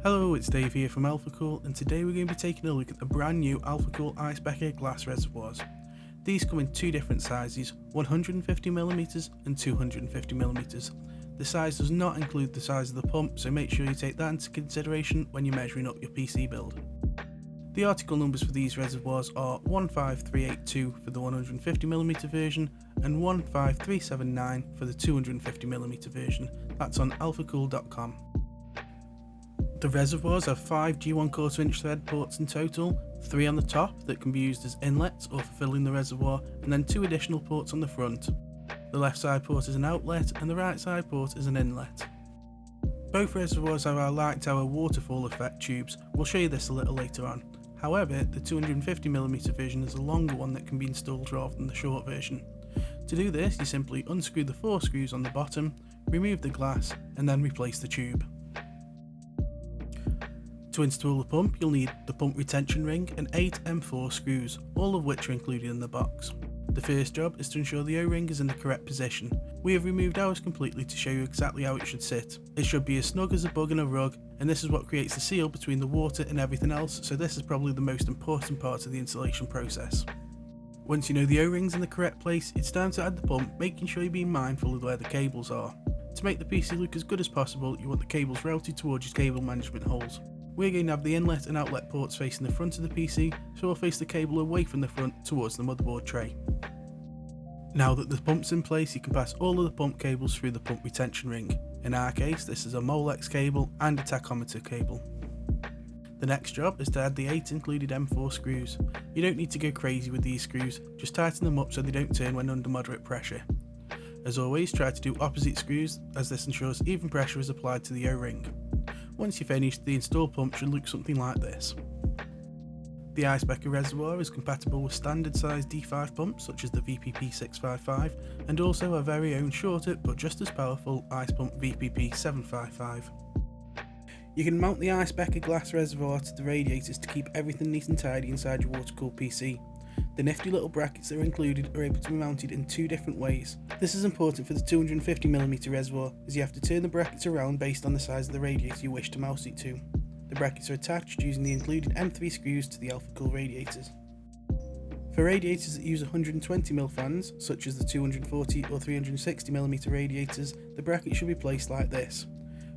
Hello, it's Dave here from Alphacool, and today we're going to be taking a look at the brand new Alphacool Eisbecher Glass reservoirs. These come in two different sizes, 150mm and 250mm. The size does not include the size of the pump, so make sure you take that into consideration when you're measuring up your PC build. The article numbers for these reservoirs are 15382 for the 150mm version and 15379 for the 250mm version. That's on alphacool.com. The reservoirs have 5 G1/4 inch thread ports in total, 3 on the top that can be used as inlets or for filling the reservoir, and then 2 additional ports on the front. The left side port is an outlet and the right side port is an inlet. Both reservoirs have our light tower waterfall effect tubes. We'll show you this a little later on. However, the 250mm version is a longer one that can be installed rather than the short version. To do this, you simply unscrew the 4 screws on the bottom, remove the glass, and then replace the tube. To install the pump, you'll need the pump retention ring and 8 M4 screws, all of which are included in the box. The first job is to ensure the O-ring is in the correct position. We have removed ours completely to show you exactly how it should sit. It should be as snug as a bug in a rug, and this is what creates the seal between the water and everything else, so this is probably the most important part of the installation process. Once you know the O-ring's in the correct place, it's time to add the pump, making sure you're being mindful of where the cables are. To make the PC look as good as possible, you want the cables routed towards your cable management holes. We're going to have the inlet and outlet ports facing the front of the PC, so we'll face the cable away from the front towards the motherboard tray. Now that the pump's in place, you can pass all of the pump cables through the pump retention ring. In our case, this is a Molex cable and a tachometer cable. The next job is to add the 8 included M4 screws. You don't need to go crazy with these screws, just tighten them up so they don't turn when under moderate pressure. As always, try to do opposite screws, as this ensures even pressure is applied to the O-ring. Once you're finished, the installed pump should look something like this. The Eisbecher reservoir is compatible with standard size D5 pumps such as the VPP 655 and also our very own shorter but just as powerful ice pump VPP 755. You can mount the Eisbecher glass reservoir to the radiators to keep everything neat and tidy inside your water-cooled PC. The nifty little brackets that are included are able to be mounted in 2 different ways. This is important for the 250mm reservoir, as you have to turn the brackets around based on the size of the radiator you wish to mount it to. The brackets are attached using the included M3 screws to the Alphacool radiators. For radiators that use 120mm fans, such as the 240 or 360mm radiators, the bracket should be placed like this.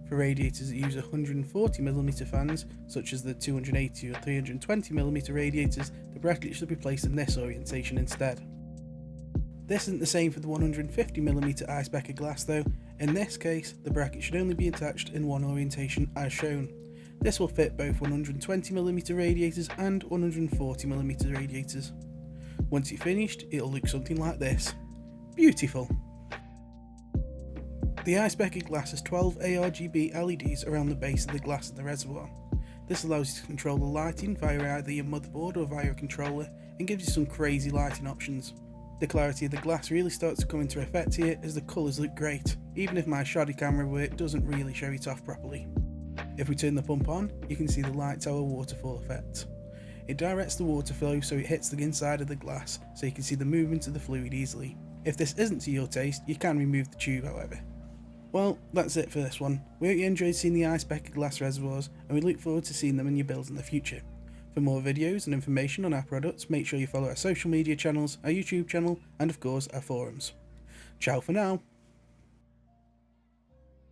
For radiators that use 140mm fans, such as the 280 or 320mm radiators, the bracket should be placed in this orientation instead. This isn't the same for the 150mm Eisbecher glass though. In this case, the bracket should only be attached in one orientation as shown. This will fit both 120mm radiators and 140mm radiators. Once you're finished, it'll look something like this. Beautiful! The Eisbecher glass has 12 ARGB LEDs around the base of the glass of the reservoir. This allows you to control the lighting via either your motherboard or via a controller and gives you some crazy lighting options. The clarity of the glass really starts to come into effect here as the colours look great, even if my shoddy camera work doesn't really show it off properly. If we turn the pump on, you can see the light tower waterfall effect. It directs the water flow so it hits the inside of the glass so you can see the movement of the fluid easily. If this isn't to your taste, you can remove the tube however. Well, that's it for this one. We hope you enjoyed seeing the Eisbecher glass reservoirs, and we look forward to seeing them in your builds in the future. For more videos and information on our products, make sure you follow our social media channels, our YouTube channel, and of course our forums. Ciao for now!